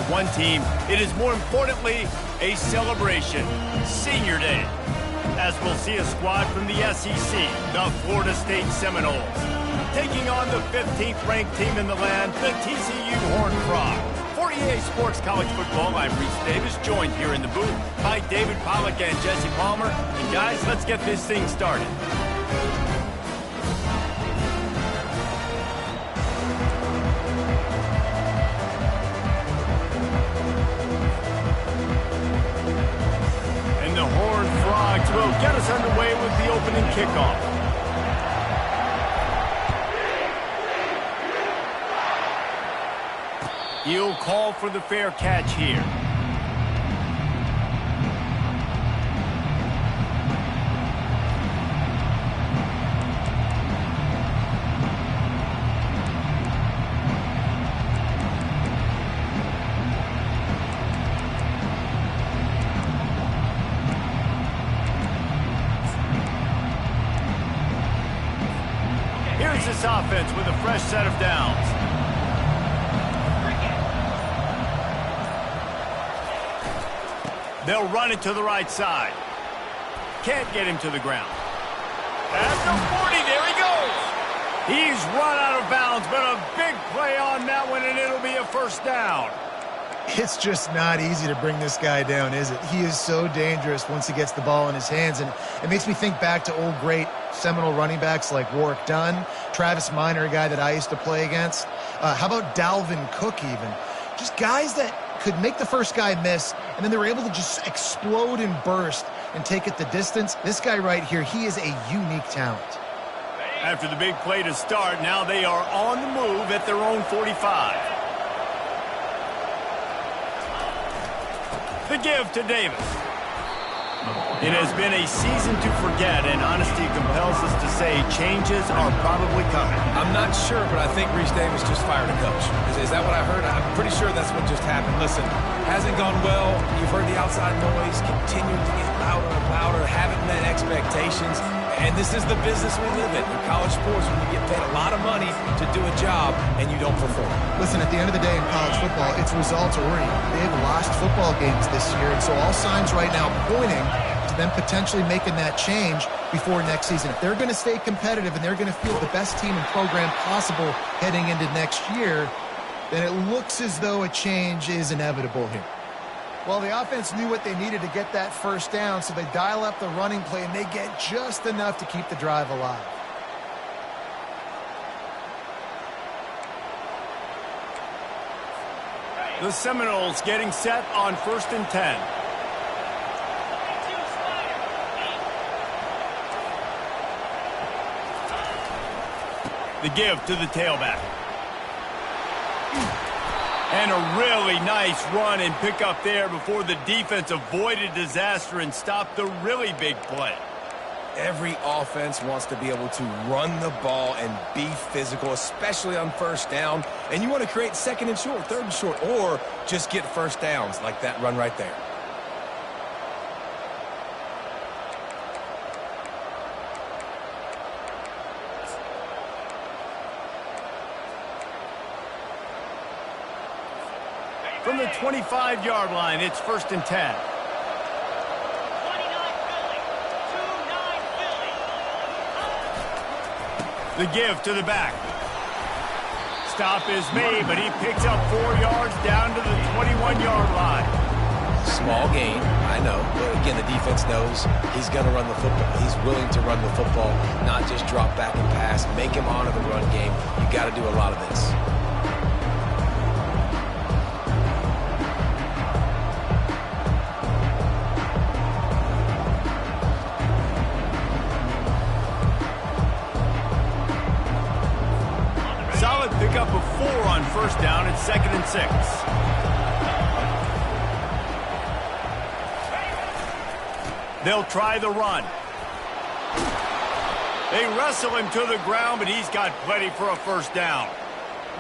one team, it is more importantly a celebration, Senior Day, as we'll see a squad from the SEC, the Florida State Seminoles, taking on the 15th ranked team in the land, the TCU Horned Frogs. For EA Sports College Football, I'm Reese Davis, joined here in the booth by David Pollack and Jesse Palmer. And guys, let's get this thing started. And the Horned Frogs will get us underway with the opening kickoff. He'll call for the fair catch here. Here's this offense with a fresh set of downs. They'll run it to the right side. Can't get him to the ground. At the 40, there he goes. He's run out of bounds, but a big play on that one, and it'll be a first down. It's just not easy to bring this guy down, is it? He is so dangerous once he gets the ball in his hands, and it makes me think back to old great Seminole running backs like Warwick Dunn, Travis Minor, a guy that I used to play against. How about Dalvin Cook even? Just guys that could make the first guy miss, and then they were able to just explode and burst and take it the distance. This guy right here, he is a unique talent. After the big play to start, now they are on the move at their own 45. The give to Davis. It has been a season to forget, and honesty compels us to say changes are probably coming. I'm not sure, but I think Reese Davis just fired a coach. Is that what I heard? I'm pretty sure that's what just happened. Listen, hasn't gone well. You've heard the outside noise continuing to get louder and louder, haven't met expectations. And this is the business we live in college sports, when you get paid a lot of money to do a job and you don't perform. Listen, at the end of the day in college football, it's results oriented. They've lost football games this year, and so all signs right now pointing to them potentially making that change before next season. If they're going to stay competitive and they're going to field the best team and program possible heading into next year, then it looks as though a change is inevitable here. Well, the offense knew what they needed to get that first down, so they dial up the running play, and they get just enough to keep the drive alive. The Seminoles getting set on 1st and 10. The give to the tailback. And a really nice run and pick up there before the defense avoided disaster and stopped the really big play. Every offense wants to be able to run the ball and be physical, especially on first down. And you want to create second and short, third and short, or just get first downs like that run right there. From the 25-yard line, it's 1st and 10. The give to the back. Stop is made, but he picks up 4 yards down to the 21-yard line. Small gain, I know. But again, the defense knows he's going to run the football. He's willing to run the football, not just drop back and pass. Make him honor the run game. You got to do a lot of this. Pick up a 4 on first down at 2nd and 6. They'll try the run. They wrestle him to the ground, but he's got plenty for a first down.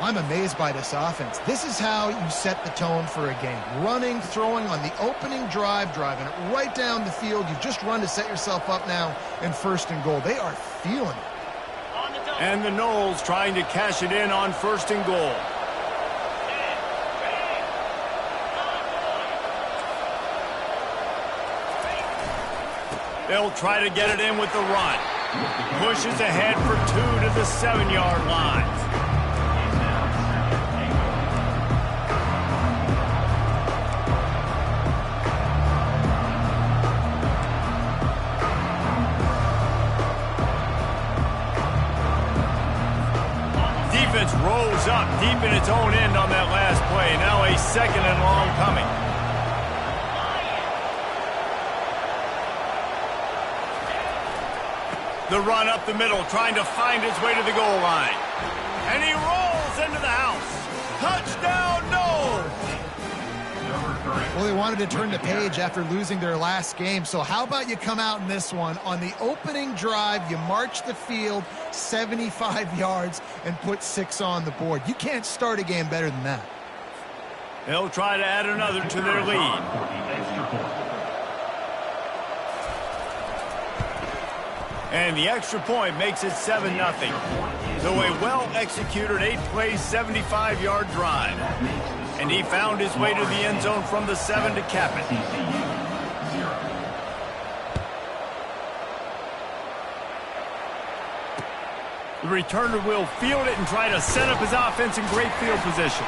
I'm amazed by this offense. This is how you set the tone for a game. Running, throwing on the opening drive, driving it right down the field. You've just run to set yourself up now in 1st and goal. They are feeling it. And the Noles trying to cash it in on 1st and goal. They'll try to get it in with the run. Pushes ahead for 2 to the 7-yard line. Defense rolls up deep in its own end on that last play. Now a 2nd and long coming. The run up the middle, trying to find his way to the goal line. And he rolls into the house. Touchdown, Noles! Well, they wanted to turn the page after losing their last game, so how about you come out in this one? On the opening drive, you march the field 75 yards and put 6 on the board. You can't start a game better than that. They'll try to add another to their lead. And the extra point makes it 7-0. So a well-executed 8-play, 75-yard drive. And he found his way to the end zone from the 7 to cap it. The returner will field it and try to set up his offense in great field position.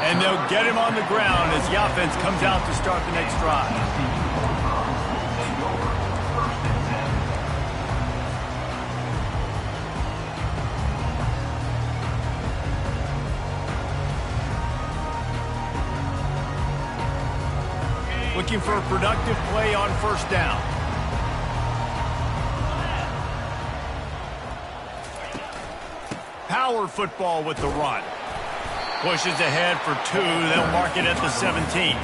And they'll get him on the ground as the offense comes out to start the next drive. Looking for a productive play on 1st down. Power football with the run. Pushes ahead for 2. They'll mark it at the 17.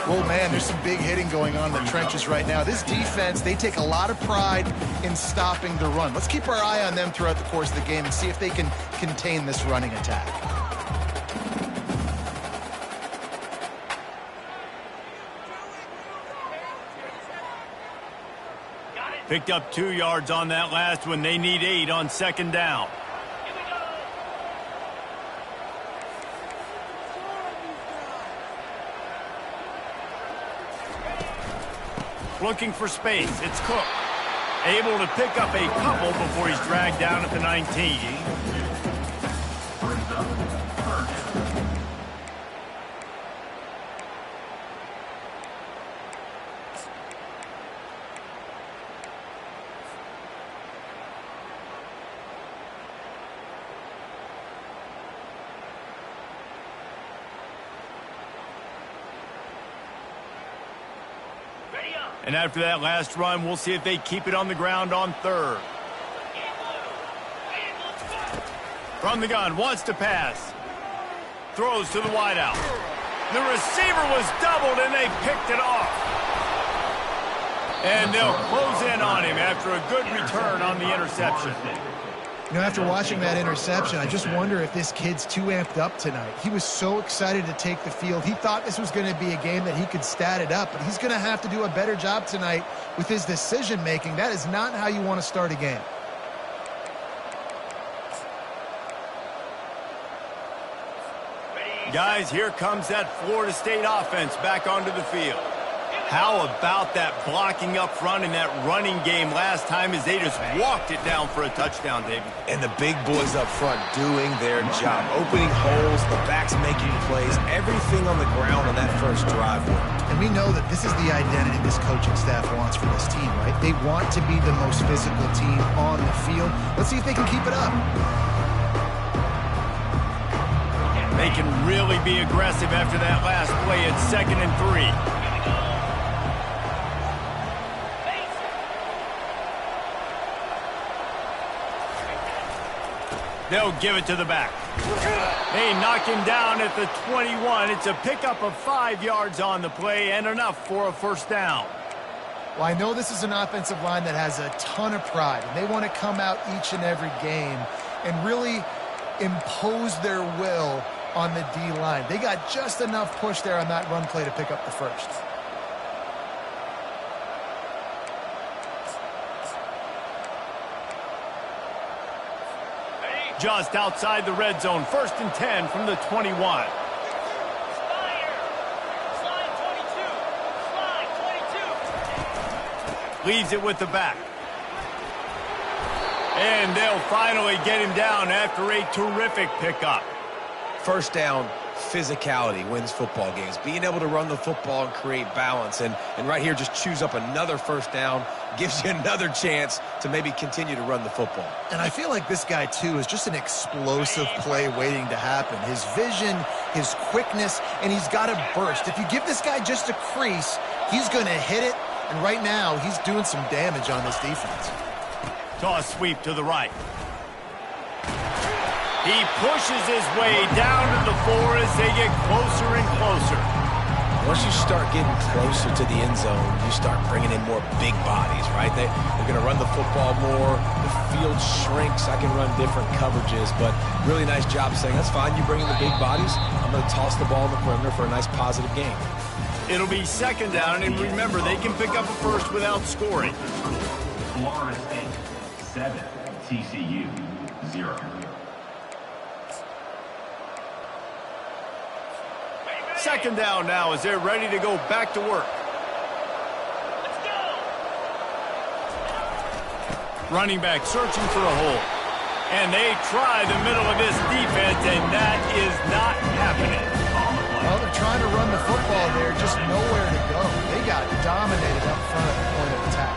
Well, man, there's some big hitting going on in the trenches right now. This defense, they take a lot of pride in stopping the run. Let's keep our eye on them throughout the course of the game and see if they can contain this running attack. Picked up 2 yards on that last one. They need 8 on 2nd down. Looking for space. It's Cook. Able to pick up a couple before he's dragged down at the 19. And after that last run, we'll see if they keep it on the ground on 3rd. From the gun, wants to pass. Throws to the wideout. The receiver was doubled, and they picked it off. And they'll close in on him after a good return on the interception. You know, after watching that interception, I just wonder if this kid's too amped up tonight. He was so excited to take the field. He thought this was going to be a game that he could stat it up, but he's going to have to do a better job tonight with his decision-making. That is not how you want to start a game. Guys, here comes that Florida State offense back onto the field. How about that blocking up front in that running game last time as they just walked it down for a touchdown, David? And the big boys up front doing their job. Opening holes, the backs making plays, everything on the ground on that first drive worked. And we know that this is the identity this coaching staff wants for this team, right? They want to be the most physical team on the field. Let's see if they can keep it up. They can really be aggressive after that last play at 2nd and 3. They'll give it to the back. They knock him down at the 21. It's a pickup of 5 yards on the play and enough for a 1st down. Well, I know this is an offensive line that has a ton of pride, and they want to come out each and every game and really impose their will on the D-line. They got just enough push there on that run play to pick up the 1st. Just outside the red zone, 1st and 10 from the 21. Leaves it with the back. And they'll finally get him down after a terrific pickup. First down, physicality wins football games. Being able to run the football and create balance. And right here, just choose up another first down, gives you another chance to maybe continue to run the football. And I feel like this guy, too, is just an explosive play waiting to happen. His vision, his quickness, and he's got a burst. If you give this guy just a crease, he's going to hit it. And right now, he's doing some damage on this defense. Toss sweep to the right. He pushes his way down to the floor as they get closer and closer. Once you start getting closer to the end zone, you start bringing in more big bodies, right? They're going to run the football more. The field shrinks. I can run different coverages, but really nice job saying, that's fine. You bring in the big bodies. I'm going to toss the ball in the perimeter for a nice positive gain. It'll be second down, and remember, they can pick up a first without scoring. Florida State 7, TCU 0. Second down now as they're ready to go back to work. Let's go. Running back searching for a hole. And they try the middle of this defense, and that is not happening. Well, they're trying to run the football there, just nowhere to go. They got dominated up front at the point of attack.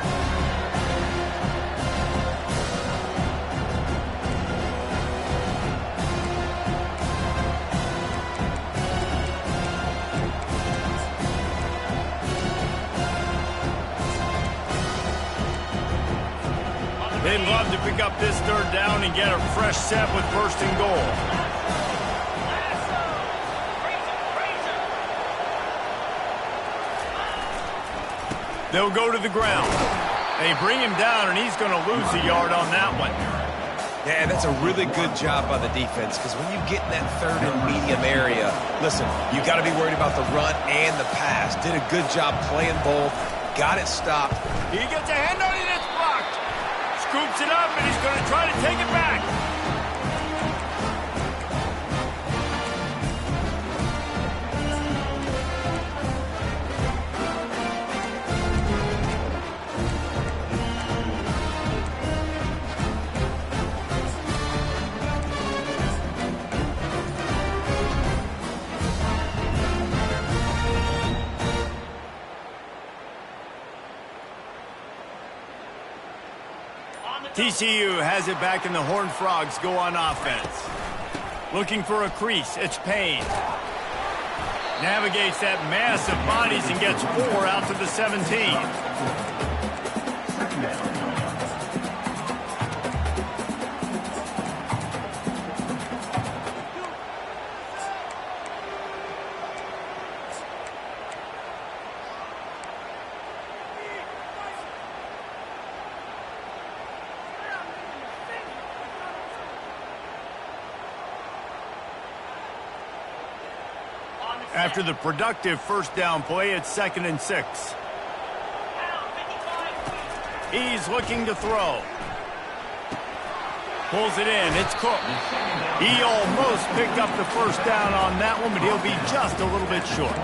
They'd love to pick up this third down and get a fresh set with first and goal. They'll go to the ground. They bring him down, and he's going to lose a yard on that one. Yeah, that's a really good job by the defense, because when you get in that third and medium area, listen, you got to be worried about the run and the pass. Did a good job playing both. Got it stopped. He gets a hand on it, it's blocked. Scoops it up, and he's going to try to take it back. TCU has it back, and the Horned Frogs go on offense. Looking for a crease, it's Payne. Navigates that mass of bodies and gets 4 out to the 17. After the productive first down play, it's 2nd and 6. He's looking to throw. Pulls it in. It's Cook. He almost picked up the first down on that one, but he'll be just a little bit short.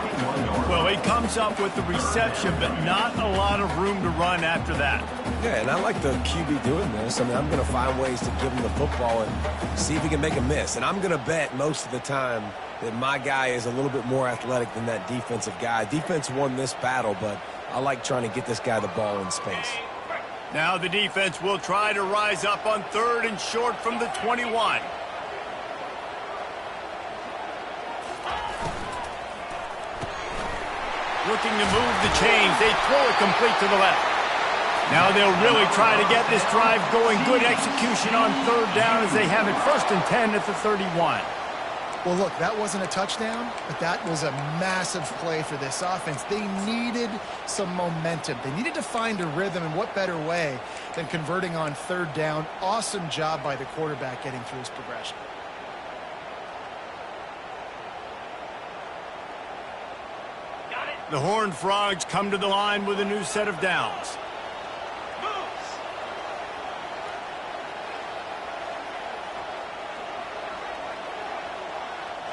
Well, he comes up with the reception, but not a lot of room to run after that. Yeah, and I like the QB doing this. I mean, I'm going to find ways to give him the football and see if he can make a miss. And I'm going to bet most of the time that my guy is a little bit more athletic than that defensive guy. Defense won this battle, but I like trying to get this guy the ball in space. Now the defense will try to rise up on 3rd and short from the 21. Looking to move the chains. They throw it complete to the left. Now they'll really try to get this drive going. Good execution on 3rd down as they have it 1st and 10 at the 31. Well, look, that wasn't a touchdown, but that was a massive play for this offense. They needed some momentum. They needed to find a rhythm, and what better way than converting on 3rd down. Awesome job by the quarterback getting through his progression. The Horned Frogs come to the line with a new set of downs.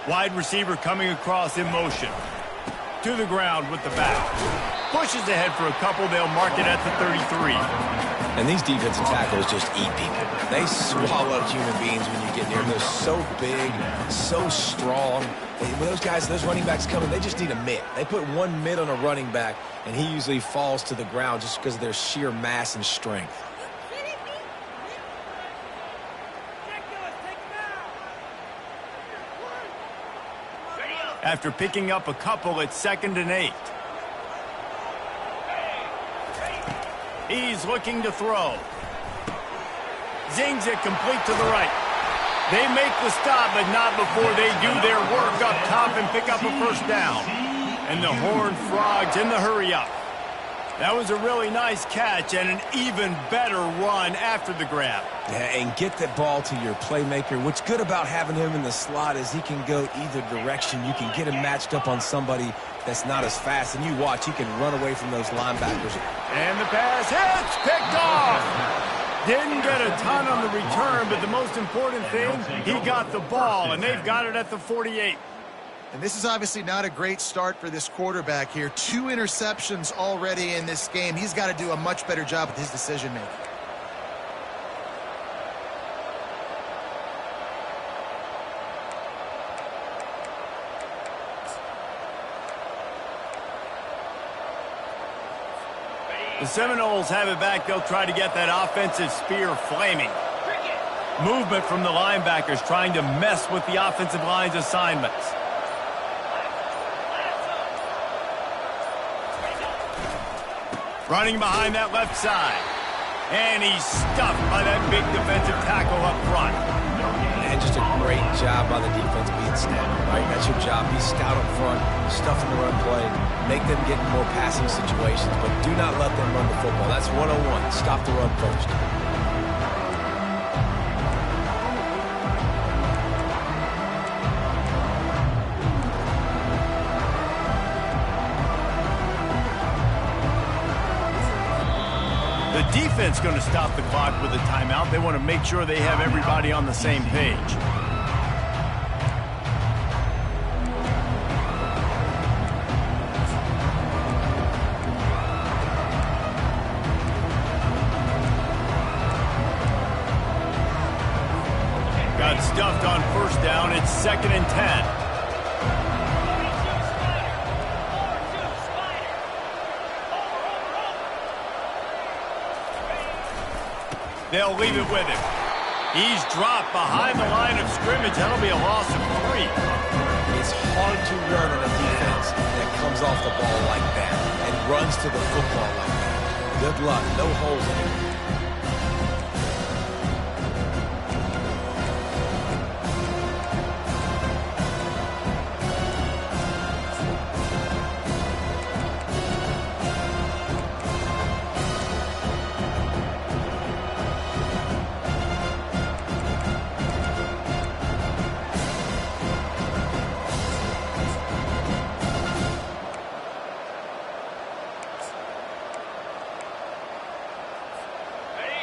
Wide receiver coming across in motion. To the ground with the back. Pushes ahead for a couple. They'll mark it at the 33. And these defensive tackles just eat people. They swallow human beings when you get near them. They're so big, so strong. When those guys, those running backs come in, they just need a mitt. They put one mitt on a running back, and he usually falls to the ground just because of their sheer mass and strength. After picking up a couple, it's 2nd and 8. He's looking to throw. Zings it complete to the right. They make the stop, but not before they do their work up top and pick up a first down. And the Horned Frogs in the hurry-up. That was a really nice catch and an even better run after the grab. Yeah, and get the ball to your playmaker. What's good about having him in the slot is he can go either direction. You can get him matched up on somebody that's not as fast, and you watch, he can run away from those linebackers. And the pass hits, picked off. Didn't get a ton on the return, but the most important thing, he got the ball, and they've got it at the 48. And this is obviously not a great start for this quarterback here. 2 interceptions already in this game. He's got to do a much better job with his decision-making. The Seminoles have it back. They'll try to get that offensive spear flaming. Movement from the linebackers trying to mess with the offensive line's assignments. Running behind that left side. And he's stuffed by that big defensive tackle up front. And just a great job by the defense being stout, right? That's your job. Be stout up front, stuffing the run play, make them get in more passing situations, but do not let them run the football. That's 101. Stop the run first. The defense going to stop the clock with a timeout. They want to make sure they have everybody on the same page. Got stuffed on first down. It's 2nd and 10. They'll leave it with him. He's dropped behind the line of scrimmage. That'll be a loss of 3. It's hard to run on a defense that comes off the ball like that and runs to the football like that. Good luck. No holes in it.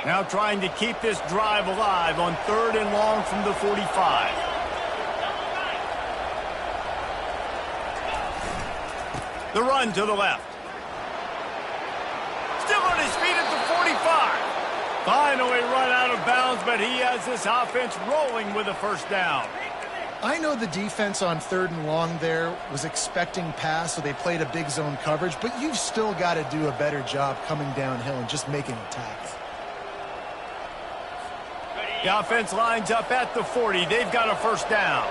Now trying to keep this drive alive on 3rd and long from the 45. The run to the left. Still on his feet at the 45. Finally run out of bounds, but he has this offense rolling with a first down. I know the defense on 3rd and long there was expecting pass, so they played a big zone coverage, but you've still got to do a better job coming downhill and just making a tackle. The offense lines up at the 40. They've got a first down.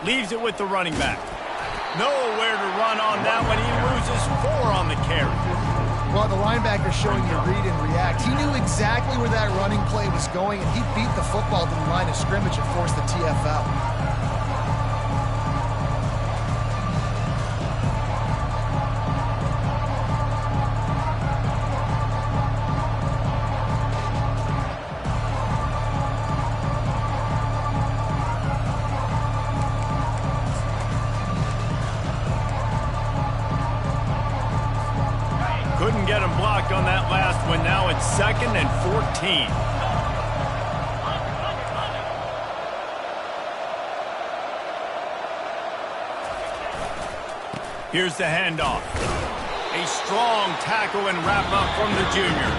Leaves it with the running back. Nowhere to run on that one. He loses 4 on the carry. Well, the linebacker showing you read and react. He knew exactly where that running play was going, and he beat the football to the line of scrimmage and forced the TFL. Couldn't get him blocked on that last one. Now it's 2nd and 14. Here's the handoff. A strong tackle and wrap-up from the junior.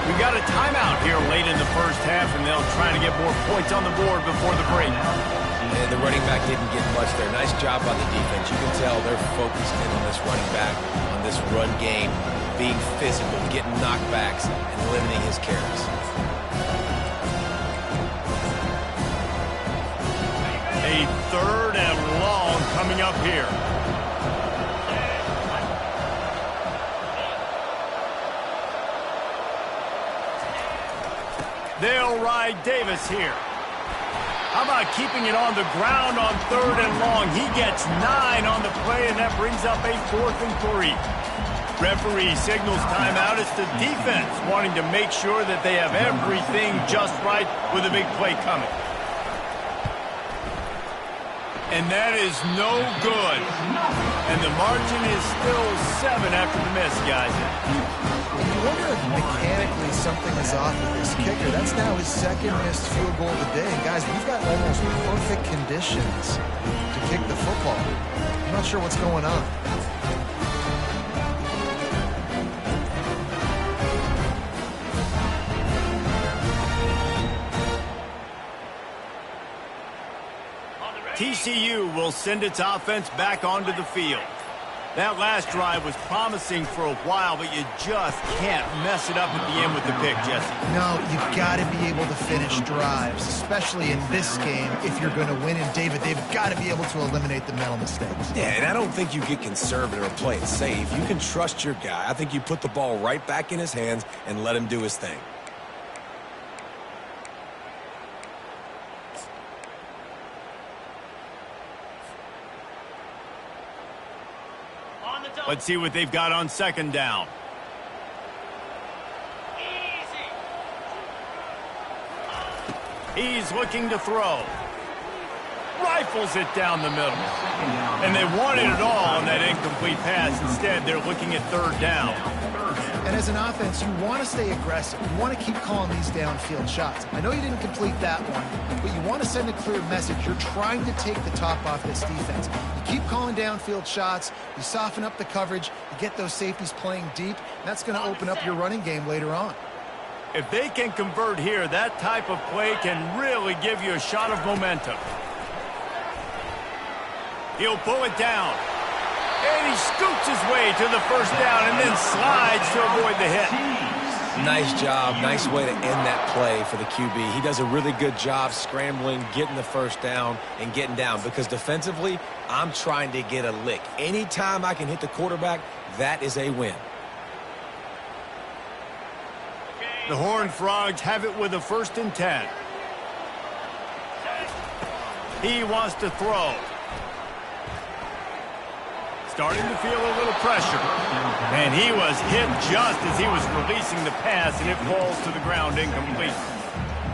We got a timeout here late in the first half, and they'll try to get more points on the board before the break. And the running back didn't get much there. Nice job by the defense. You can tell they're focused in on this running back, on this run game, being physical, getting knockbacks, and limiting his carries. A 3rd and long coming up here. They'll ride Davis here. How about keeping it on the ground on 3rd and long? He gets 9 on the play, and that brings up a 4th and 3. Referee signals timeout. It's the defense wanting to make sure that they have everything just right with a big play coming. And that is no good. And the margin is still 7 after the miss, guys. You wonder if mechanically something is off with this kicker. That's now his 2nd missed field goal of the day. And guys, we've got almost perfect conditions to kick the football. I'm not sure what's going on. TCU will send its offense back onto the field. That last drive was promising for a while, but you just can't mess it up at the end with the pick, Jesse. No, you've got to be able to finish drives, especially in this game if you're going to win. And David, they've got to be able to eliminate the mental mistakes. Yeah, and I don't think you get conservative or play it safe. You can trust your guy. I think you put the ball right back in his hands and let him do his thing. Let's see what they've got on 2nd down. He's looking to throw. Rifles it down the middle. And they wanted it all on that incomplete pass. Instead, they're looking at 3rd down. And as an offense, you want to stay aggressive. You want to keep calling these downfield shots. I know you didn't complete that one, but you want to send a clear message. You're trying to take the top off this defense. You keep calling downfield shots. You soften up the coverage. You get those safeties playing deep. That's going to open up your running game later on. If they can convert here, that type of play can really give you a shot of momentum. He'll pull it down. And he scoots his way to the 1st down and then slides to avoid the hit. Nice job. Nice way to end that play for the QB. He does a really good job scrambling, getting the 1st down, and getting down. Because defensively, I'm trying to get a lick. Anytime I can hit the quarterback, that is a win. The Horned Frogs have it with a 1st and 10. He wants to throw. Starting to feel a little pressure. And he was hit just as he was releasing the pass, and it falls to the ground incomplete.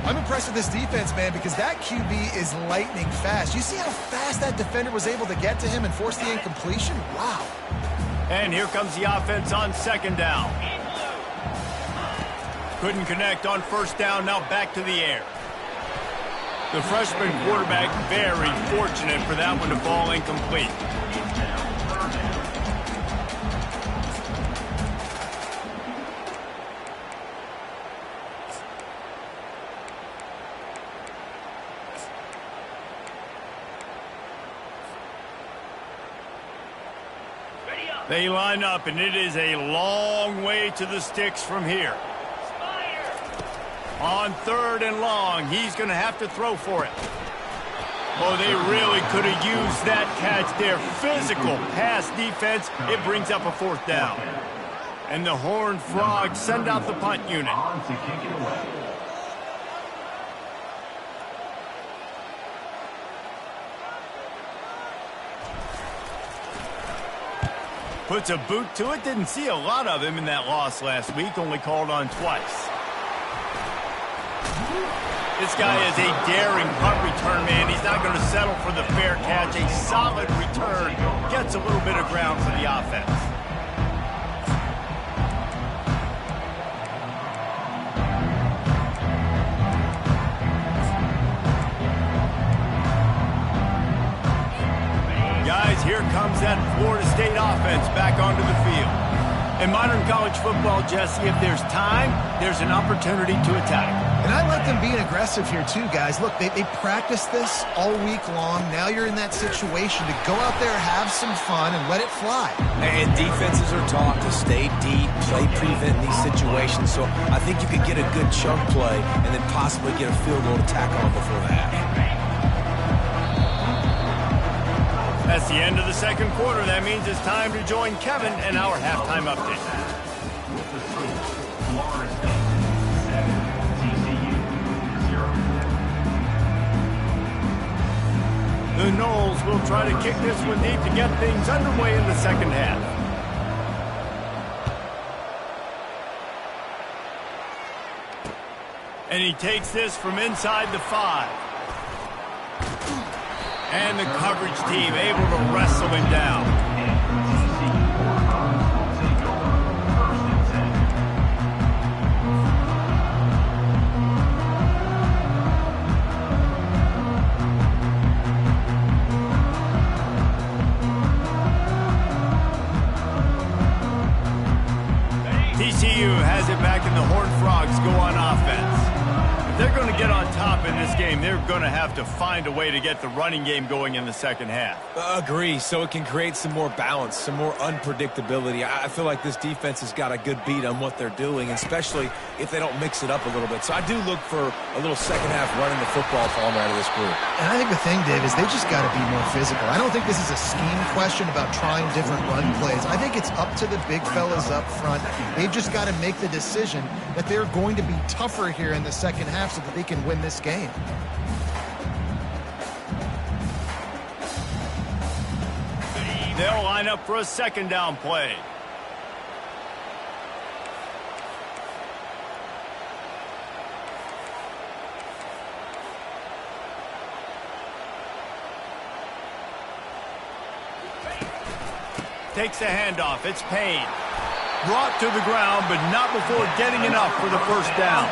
I'm impressed with this defense, man, because that QB is lightning fast. You see how fast that defender was able to get to him and force the incompletion? Wow. And here comes the offense on 2nd down. Couldn't connect on 1st down, now back to the air. The freshman quarterback very fortunate for that one to fall incomplete. They line up, and it is a long way to the sticks from here. On 3rd and long, he's going to have to throw for it. Oh, they really could have used that catch there. Physical pass defense. It brings up a 4th down. And the Horned Frogs send out the punt unit. On to kick it away. Puts a boot to it. Didn't see a lot of him in that loss last week. Only called on twice. This guy is a daring punt return man. He's not going to settle for the fair catch. A solid return. Gets a little bit of ground for the offense. Guys, here comes that Florida State offense. offense back onto the field. In modern college football, Jesse, if there's time, there's an opportunity to attack. And I like them being aggressive here too, guys. Look, they practiced this all week long. Now you're in that situation to go out there, have some fun, and let it fly. And defenses are taught to stay deep, play prevent in these situations. So I think you could get a good chunk play and then possibly get a field goal to tack on before the half. That's the end of the second quarter. That means it's time to join Kevin in our halftime update. With the score, Florida State 7, TCU 0. The Noles will try to kick this one deep to get things underway in the second half. And he takes this from inside the 5. And the coverage team able to wrestle him down. TCU will take over 1st and 10. TCU has it back and the Horned Frogs go on offense. If they're going to get on top in this game, they're going to have to find a way to get the running game going in the second half. Agree, so it can create some more balance, some more unpredictability. I feel like this defense has got a good beat on what they're doing, especially if they don't mix it up a little bit. So I do look for a little second half running the football falling out of this group. And I think the thing, Dave, is they just got to be more physical. I don't think this is a scheme question about trying different run plays. I think it's up to the big fellas up front. They've just got to make the decision that they're going to be tougher here in the second half so that they can win this game. They'll line up for a second down play. Takes a handoff. It's Payne. Brought to the ground, but not before getting enough for the first down.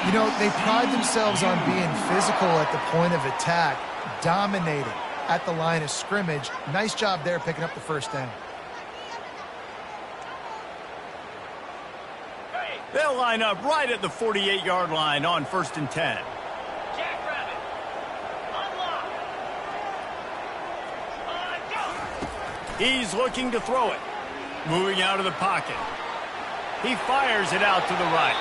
You know, they pride themselves on being physical at the point of attack, dominating at the line of scrimmage. Nice job there picking up the first down. They'll line up right at the 48-yard line on 1st and 10. Jackrabbit. Unlock. Go. He's looking to throw it. Moving out of the pocket. He fires it out to the right.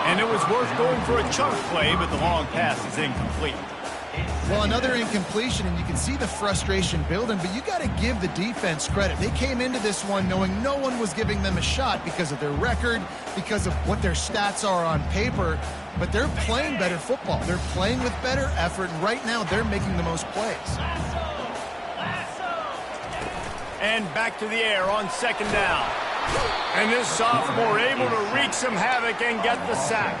And it was worth going for a chunk play, but the long pass is incomplete. Well, another incompletion, and you can see the frustration building, but you got to give the defense credit. They came into this one knowing no one was giving them a shot because of their record, because of what their stats are on paper, but they're playing better football. They're playing with better effort, and right now they're making the most plays. And back to the air on second down. And this sophomore able to wreak some havoc and get the sack.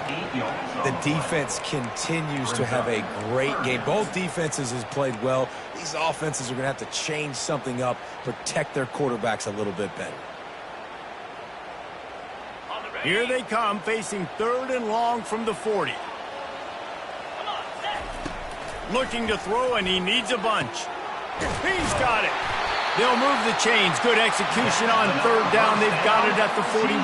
The defense continues to have a great game. Both defenses has played well. These offenses are going to have to change something up, protect their quarterbacks a little bit better. Here they come, facing 3rd and long from the 40. Looking to throw, and he needs a bunch. He's got it. They'll move the chains. Good execution on 3rd down. They've got it at the 41.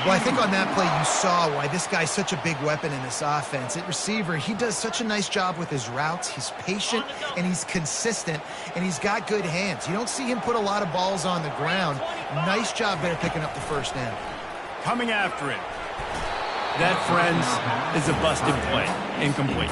Well, I think on that play you saw why this guy's such a big weapon in this offense. At receiver, he does such a nice job with his routes. He's patient, and he's consistent, and he's got good hands. You don't see him put a lot of balls on the ground. Nice job there picking up the first down. Coming after it. That, friends, is a busted play. Incomplete.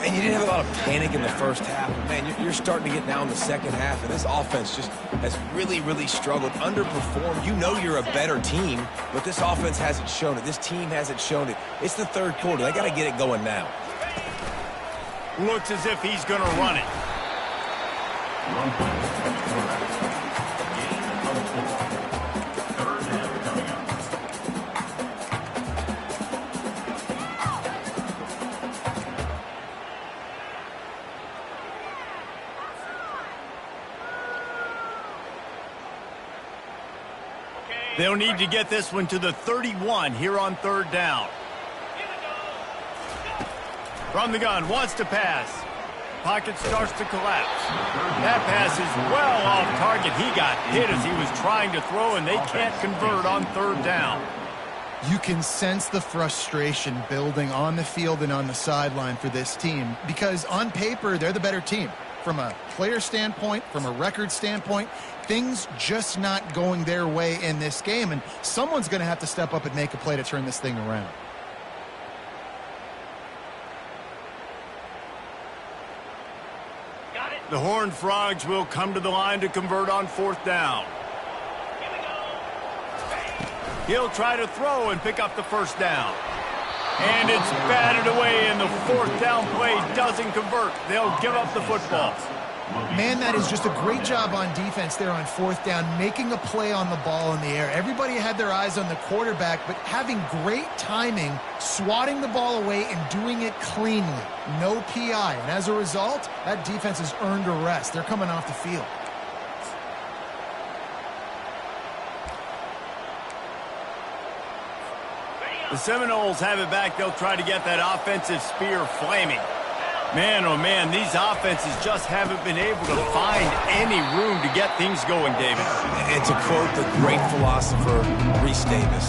And you didn't have a lot of panic in the first half. But man, you're starting to get down in the second half, and this offense just has really, really struggled, underperformed. You know you're a better team, but this offense hasn't shown it. This team hasn't shown it. It's the 3rd quarter. They got to get it going now. Looks as if he's going to run it. They'll need to get this one to the 31 here on 3rd down. From the gun, wants to pass. Pocket starts to collapse. That pass is well off target. He got hit as he was trying to throw, and they can't convert on third down. You can sense the frustration building on the field and on the sideline for this team because on paper, they're the better team. From a player standpoint, from a record standpoint, things just not going their way in this game, and someone's going to have to step up and make a play to turn this thing around. The Horned Frogs will come to the line to convert on fourth down. He'll try to throw and pick up the first down. And it's batted away, and the fourth down play doesn't convert. They'll give up the football. Man, that is just a great job on defense there on fourth down, making a play on the ball in the air. Everybody had their eyes on the quarterback, but having great timing, swatting the ball away and doing it cleanly. No PI. And as a result, that defense has earned a rest. They're coming off the field. The Seminoles have it back. They'll try to get that offensive spear flaming. Man, oh man, these offenses just haven't been able to find any room to get things going, David. And to quote the great philosopher, Reese Davis,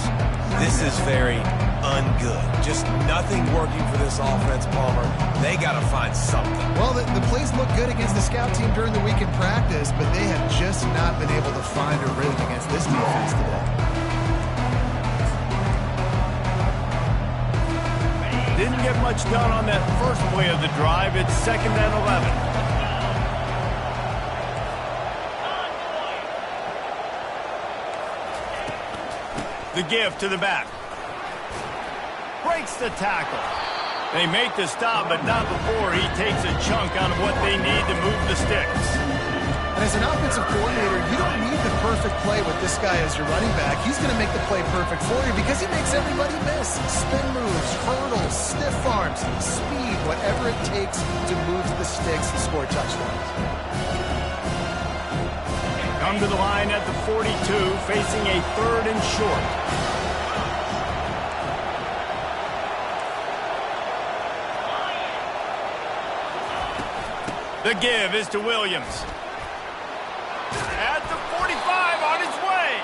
this is very ungood. Just nothing working for this offense, Palmer. They got to find something. Well, the plays look good against the scout team during the week in practice, but they have just not been able to find a rhythm against this defense today. Didn't get much done on that first play of the drive. It's 2nd and 11. The give to the back. Breaks the tackle. They make the stop, but not before he takes a chunk out of what they need to move the sticks. And as an offensive coordinator, you don't need the perfect play with this guy as your running back. He's going to make the play perfect for you because he makes everybody miss. Spin moves, hurdles, stiff arms, speed, whatever it takes to move the sticks and score touchdowns. Come to the line at the 42, facing a 3rd and short. The give is to Williams. At the 45, on its way.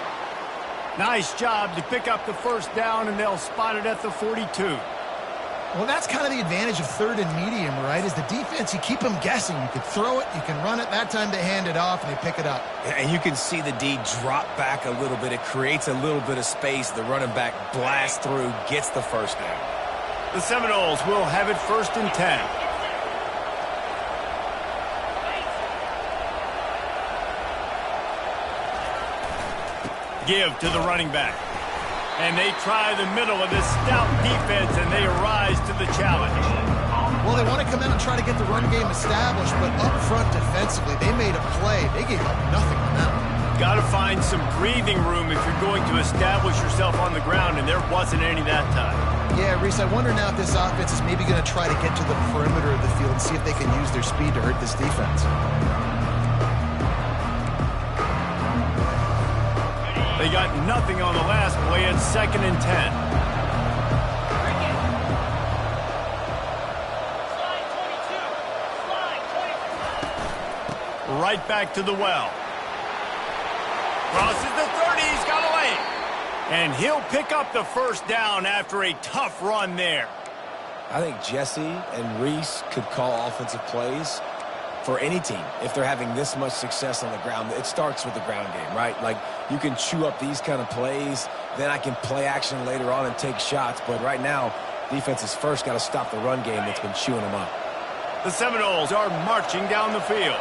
Nice job to pick up the first down, and they'll spot it at the 42. Well, that's kind of the advantage of 3rd and medium, right? Is the defense, you keep them guessing. You can throw it, you can run it. That time they hand it off, and they pick it up. And you can see the D drop back a little bit. It creates a little bit of space. The running back blasts through, gets the first down. The Seminoles will have it 1st and 10. Give to the running back. And they try the middle of this stout defense, and they rise to the challenge. Well, they want to come out and try to get the run game established, but up front defensively, they made a play. They gave up nothing on that one. Got to find some breathing room if you're going to establish yourself on the ground, and there wasn't any that time. Yeah, Reese, I wonder now if this offense is maybe going to try to get to the perimeter of the field and see if they can use their speed to hurt this defense. They got nothing on the last play. It's 2nd and 10. Right back to the well. Crosses the 30. He's got a lane. And he'll pick up the first down after a tough run there. I think Jesse and Reese could call offensive plays for any team if they're having this much success on the ground. It starts with the ground game, right? Like, you can chew up these kind of plays, then I can play action later on and take shots. But right now, defense has first got to stop the run game that's been chewing them up. The Seminoles are marching down the field.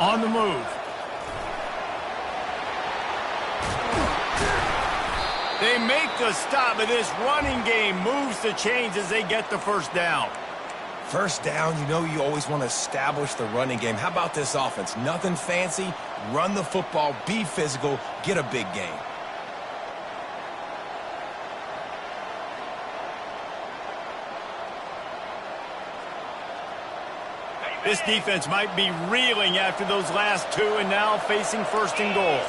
On the move. They make the stop, but this running game moves the chains as they get the first down. First down, you know you always want to establish the running game. How about this offense? Nothing fancy. Run the football, be physical, get a big gain. This defense might be reeling after those last two and now facing 1st and goal.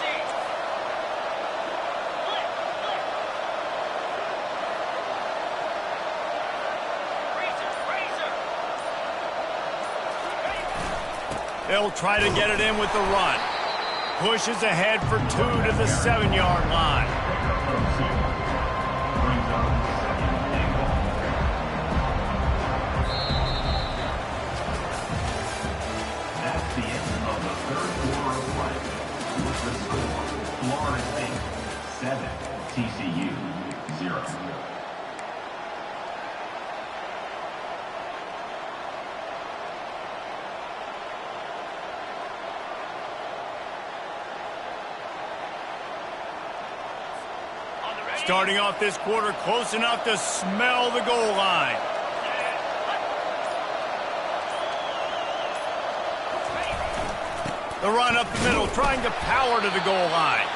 They'll try to get it in with the run. Pushes ahead for 2 to the 7-yard line. Brings up second and goal. That's the end of the third quarter of play. With the score, Florida State 7, TCU 0. Starting off this quarter close enough to smell the goal line. The run up the middle, trying to power to the goal line.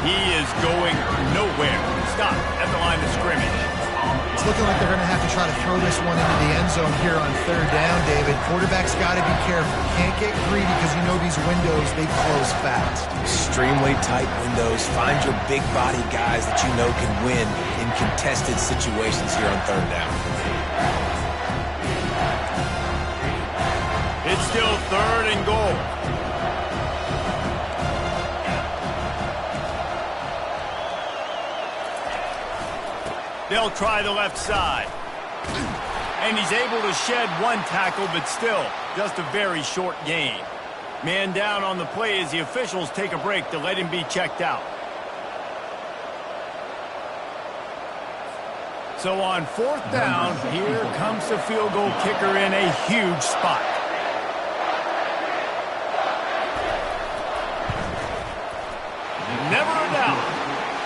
He is going nowhere. Stop at the line of scrimmage. It's looking like they're going to have to try to throw this one into the end zone here on third down, David. Quarterback's got to be careful. Can't get greedy because you know these windows, they close fast. Extremely tight windows. Find your big body guys that you know can win in contested situations here on third down. It's still third and goal. They'll try the left side. And he's able to shed one tackle, but still, just a very short gain. Man down on the play as the officials take a break to let him be checked out. So on fourth down, here comes the field goal kicker in a huge spot. Never a doubt.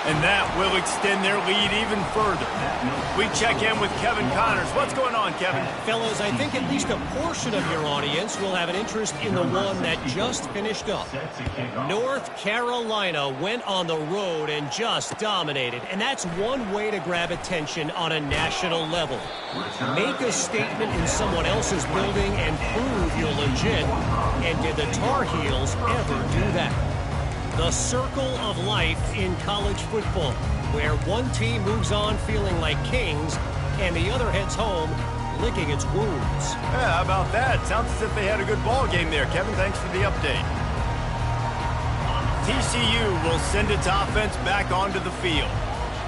And that will extend their lead even further. We check in with Kevin Connors. What's going on, Kevin? Fellas, I think at least a portion of your audience will have an interest in the one that just finished up. North Carolina went on the road and just dominated. And that's one way to grab attention on a national level. Make a statement in someone else's building and prove you're legit. And did the Tar Heels ever do that? The circle of life in college football, where one team moves on feeling like kings and the other heads home licking its wounds. Yeah, how about that? Sounds as if they had a good ball game there. Kevin, thanks for the update. TCU will send its offense back onto the field.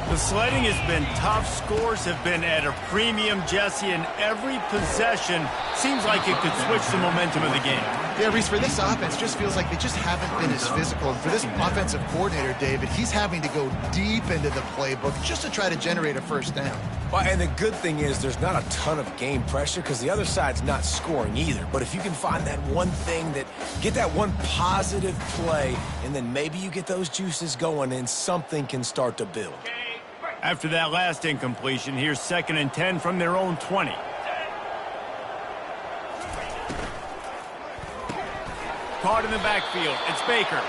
The sledding has been tough. Scores have been at a premium, Jesse, and every possession seems like it could switch the momentum of the game. Yeah, Reese, for this offense, just feels like they just haven't been as physical. And for this offensive coordinator, David, he's having to go deep into the playbook just to try to generate a first down. Well, and the good thing is there's not a ton of game pressure because the other side's not scoring either. But if you can find that one thing get that one positive play, and then maybe you get those juices going and something can start to build. After that last incompletion, here's 2nd and 10 from their own 20. Caught in the backfield, it's Baker.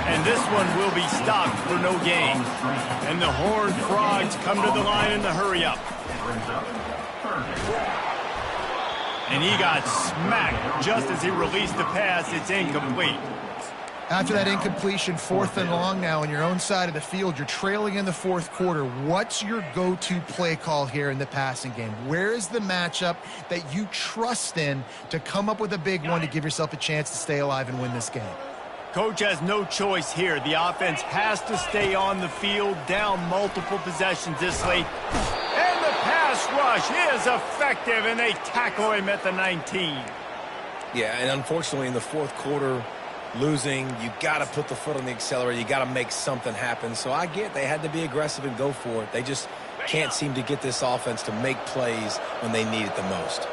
And this one will be stopped for no gain. And the Horned Frogs come to the line in the hurry-up. And he got smacked just as he released the pass. It's incomplete. After that incompletion, 4th and long now on your own side of the field, you're trailing in the fourth quarter. What's your go-to play call here in the passing game? Where is the matchup that you trust in to come up with a big one to give yourself a chance to stay alive and win this game? Coach has no choice here. The offense has to stay on the field, down multiple possessions this late. And the pass rush is effective, and they tackle him at the 19. Yeah, and unfortunately in the fourth quarter, losing, you got to put the foot on the accelerator. You got to make something happen. So I get they had to be aggressive and go for it. They just can't seem to get this offense to make plays when they need it the most.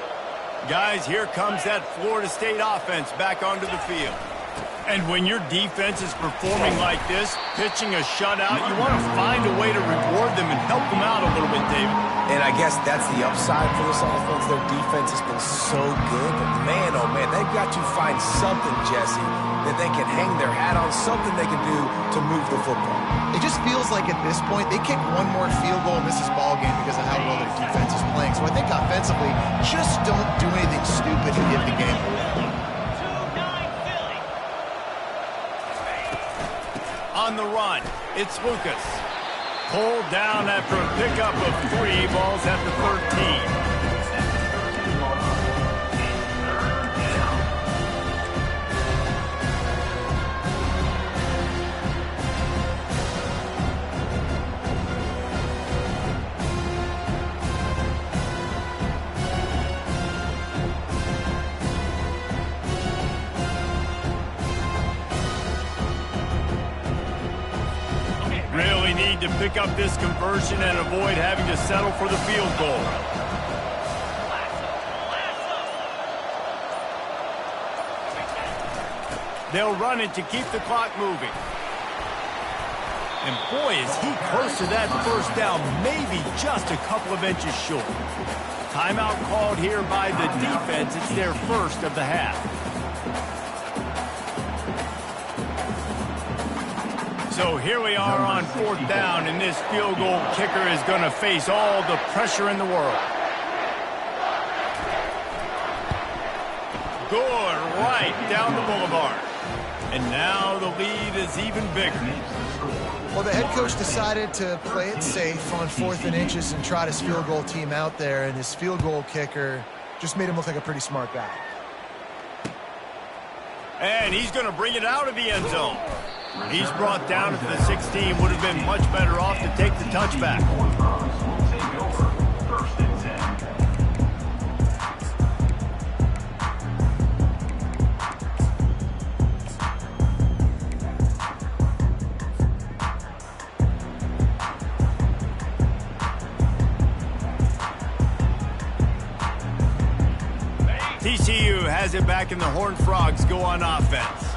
Guys, here comes that Florida State offense back onto the field. And when your defense is performing like this, pitching a shutout, you want to find a way to reward them and help them out a little bit, David. And I guess that's the upside for this offense. Their defense has been so good, but man, oh man, they've got to find something, Jesse, that they can hang their hat on, something they can do to move the football. It just feels like at this point, they kick one more field goal and miss this ball game because of how well their defense is playing. So I think offensively, just don't do anything stupid to give the game away. On the run, it's Lucas. Pulled down after a pickup of 3 balls at the 13. They need to pick up this conversion and avoid having to settle for the field goal. They'll run it to keep the clock moving. And boy, is he close to that first down, maybe just a couple of inches short. Timeout called here by the defense. It's their first of the half. So here we are on fourth down, and this field goal kicker is going to face all the pressure in the world. Good, right down the boulevard. And now the lead is even bigger. Well, the head coach decided to play it safe on 4th and inches and trot his field goal team out there, and his field goal kicker just made him look like a pretty smart guy. And he's going to bring it out of the end zone. He's brought down at the 16. Would have been much better off to take the touchback. First and 10. TCU has it back, and the Horned Frogs go on offense.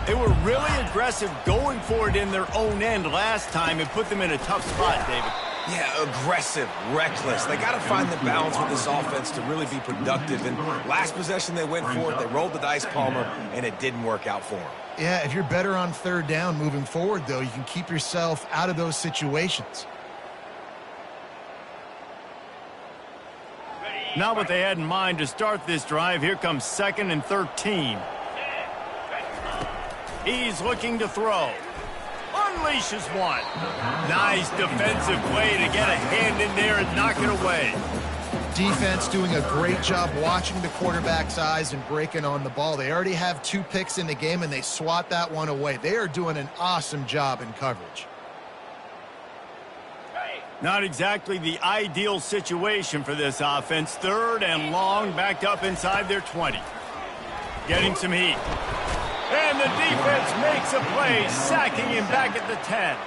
They were really aggressive going for it in their own end last time and put them in a tough spot, David. Yeah, aggressive, reckless. They got to find the balance with this offense to really be productive. And last possession they went for it, they rolled the dice, Palmer, and it didn't work out for them. Yeah, if you're better on 3rd down moving forward, though, you can keep yourself out of those situations. Not what they had in mind to start this drive. Here comes 2nd and 13. He's looking to throw. Unleashes one. Nice defensive play to get a hand in there and knock it away. Defense doing a great job watching the quarterback's eyes and breaking on the ball. They already have 2 picks in the game, and they swat that one away. They are doing an awesome job in coverage. Not exactly the ideal situation for this offense. 3rd and long, backed up inside their 20. Getting some heat. And the defense makes a play, sacking him back at the 10.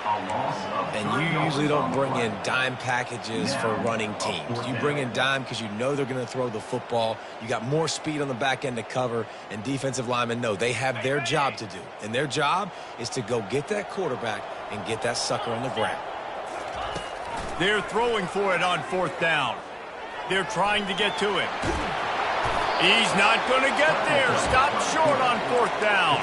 And you usually don't bring in dime packages for running teams. You bring in dime because you know they're going to throw the football. You got more speed on the back end to cover, and defensive linemen know they have their job to do. And their job is to go get that quarterback and get that sucker on the ground. They're throwing for it on 4th down. They're trying to get to it. He's not going to get there. Stopped short on 4th down.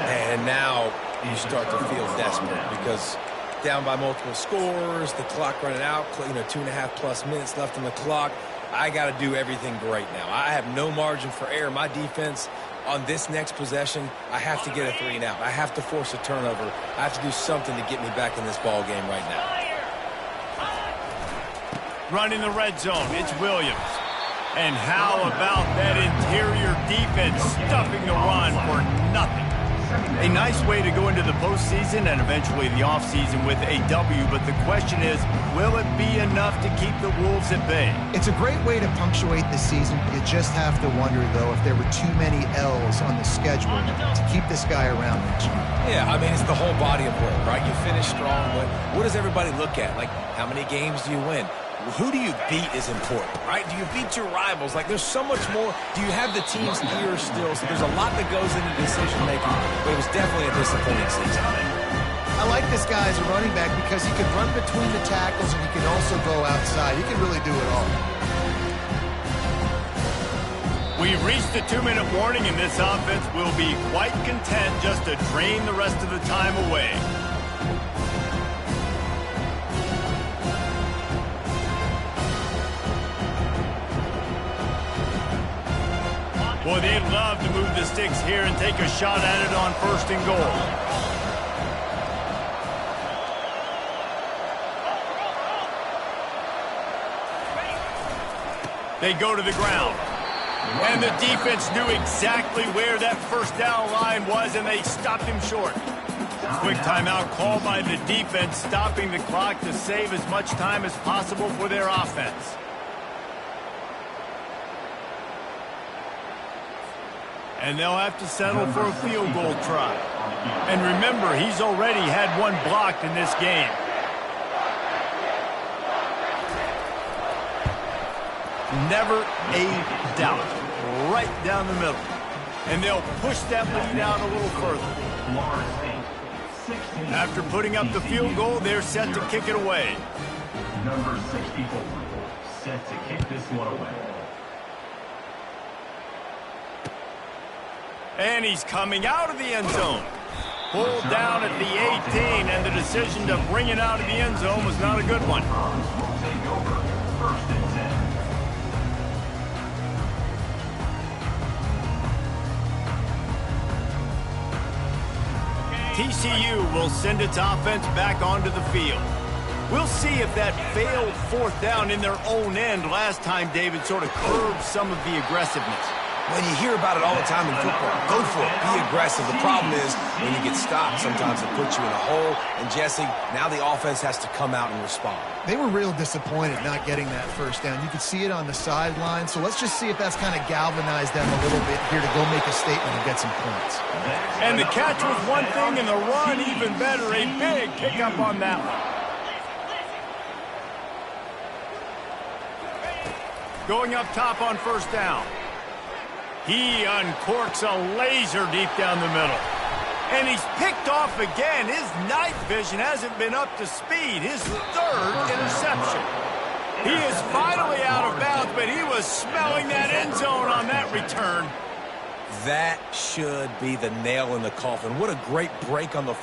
And now you start to feel desperate because down by multiple scores, the clock running out, 2.5+ minutes left on the clock. I got to do everything great now. I have no margin for error. My defense on this next possession, I have to get a 3 and out. I have to force a turnover. I have to do something to get me back in this ball game right now. Running the red zone, it's Williams. And how about that interior defense stuffing the run for nothing? A nice way to go into the postseason and eventually the offseason with a W, but the question is, will it be enough to keep the Wolves at bay? It's a great way to punctuate the season. You just have to wonder, though, if there were too many L's on the schedule to keep this guy around next year. Yeah, I mean, it's the whole body of work, right? You finish strong, but what does everybody look at? Like, how many games do you win? Who do you beat is important, right? Do you beat your rivals? Like, there's so much more. Do you have the team's ear still? So there's a lot that goes into decision-making, but it was definitely a disappointing season. I like this guy as a running back because he can run between the tackles and he can also go outside. He can really do it all. We've reached the 2-minute warning, and this offense will be quite content just to drain the rest of the time away. Boy, they'd love to move the sticks here and take a shot at it on 1st and goal. They go to the ground. And the defense knew exactly where that 1st down line was, and they stopped him short. Quick timeout called by the defense, stopping the clock to save as much time as possible for their offense. And they'll have to settle for a field goal try. And remember, he's already had one blocked in this game. Never a doubt. Right down the middle. And they'll push that lead out a little further. After putting up the field goal, they're set to kick it away. Number 64, set to kick this one away. And he's coming out of the end zone. Pulled down at the 18, and the decision to bring it out of the end zone was not a good one. Will take over, 1st and 10. TCU will send its offense back onto the field. We'll see if that failed 4th down in their own end last time, David, sort of curbed some of the aggressiveness. When you hear about it all the time in football, go for it. Be aggressive. The problem is when you get stopped, sometimes it puts you in a hole. And, Jesse, now the offense has to come out and respond. They were real disappointed not getting that 1st down. You could see it on the sideline. So let's just see if that's kind of galvanized them a little bit here to go make a statement and get some points. And the catch was one thing, and the run even better. A big pickup on that one. Going up top on 1st down. He uncorks a laser deep down the middle. And he's picked off again. His night vision hasn't been up to speed. His 3rd interception. He is finally out of bounds, but he was smelling that end zone on that return. That should be the nail in the coffin. What a great break on the